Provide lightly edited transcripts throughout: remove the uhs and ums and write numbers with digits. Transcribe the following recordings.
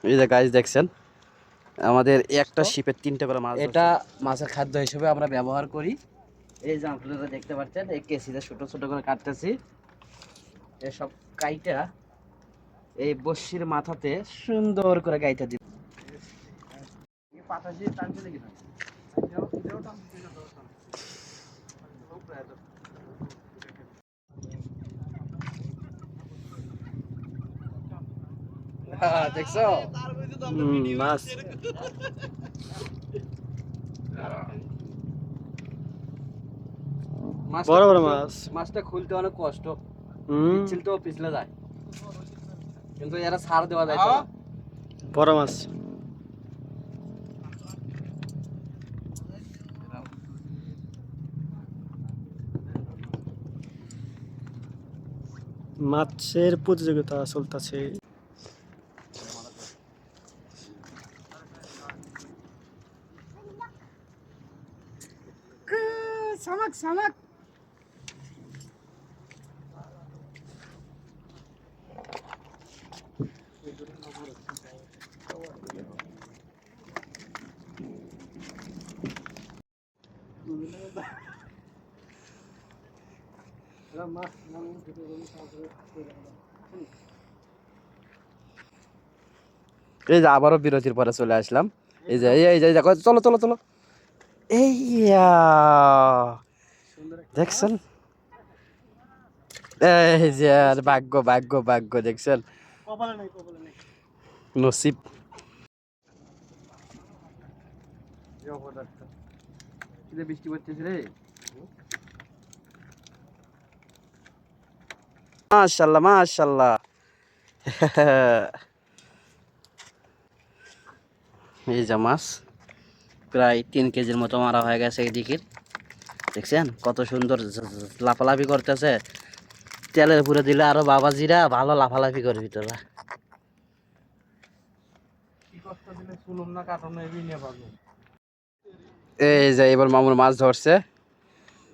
এই যে গাইস দেখছেন আমাদের একটা শিপের 3টে করে মাছ। এটা মাছের খাদ্য হিসেবে আমরা ব্যবহার করি। এই যে আপনারা দেখতে পাচ্ছেন এই কেসিতে ছোট ছোট করে কাটতেছি। এসব কাইটা এই বড়শির মাথাতে সুন্দর করে গাইটা দিই। পাতাশি টানছিলে কিনা? দেখছো মাছ বড় বড় মাছ। মাছটা খুলতে অনেক কষ্ট, পিছলতেও পিছলে যায়, কিন্তু এরা ছাড় দেওয়া যায় না। বড় মাছ মাছের প্রতিযোগিতা চলতেছে। সামাক সামাক এই যে আবারও বিরতির পরে চলে আসলাম। এই যে এই যে দেখো, চলো চলো চলো। এই দেখছেন, এই যে আর ভাগ্য ভাগ্য ভাগ্য দেখছেন, নসিব। বৃষ্টি পড়তেছে রে, মাশাআল্লাহ মাশাআল্লাহ। এই যে মাছ প্রায় 3 কেজির মতো মারা হয়ে গেছে। এইদিকে দেখছেন কত সুন্দর লাফালাফি করতেছে। তেলের উপরে দিলে আরো বাবাজিরা ভালো লাফালাফি করবি তোরা। এই যে এবার মামুর মাছ ধরছে।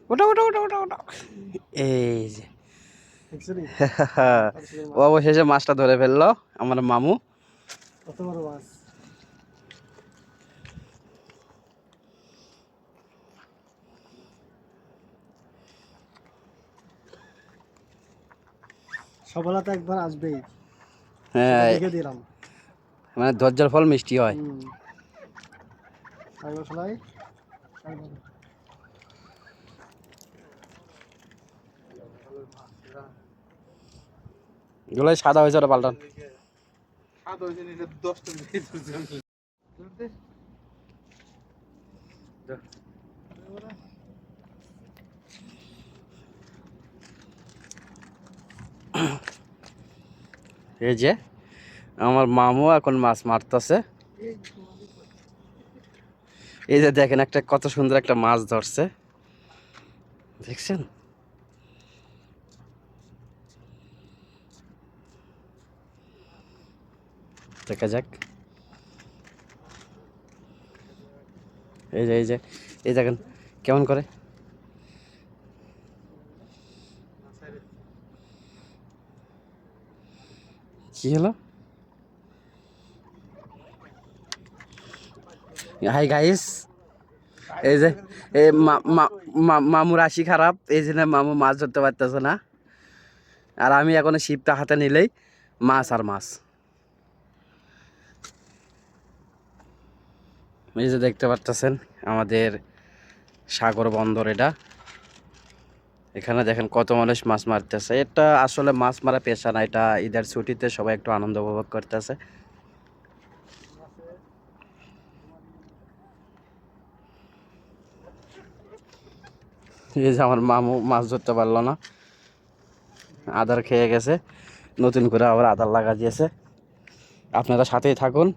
ওটা ওটা ওটা ওটা ওটা, এই যে অবশেষে মাছটা ধরে ফেললো আমার মামু। কত বড় মাছ। সফলতা একবার আসবেই, হ্যাঁ দেখে দিলাম। মানে ধৈর্যের ফল মিষ্টি হয়। এগুলো সাদা হয়েছে, ওটা পাল্টান। এই যে আমার মামু এখন মাছ মারতেছে। এই যে দেখেন একটা কত সুন্দর একটা মাছ ধরছে, দেখছেন? দেখা যাক। এই যে এই যে এই দেখেন কেমন করে, কি হলো? হাই গাইস, এই যে এই মামুর রাশি খারাপ, এই জন্য মামু মাছ ধরতে পারতেছে না। আর আমি এখন ছিপটা হাতে নিলেই মাছ আর মাছ। এই যে দেখতে পাচ্ছেন আমাদের সাগর বন্দর, এটা এখানে দেখেন কত মানুষ মাছ মারতেছে। এটা আসলে মাছ মারা পেশা না, এটা ঈদের ছুটিতে সবাই একটু আনন্দ উপভোগ করতেছে। এই যে আমার মামু মাছ ধরতে পারলো না, আদার খেয়ে গেছে, নতুন করে আবার আদার লাগা দিয়েছে। আপনারা সাথেই থাকুন।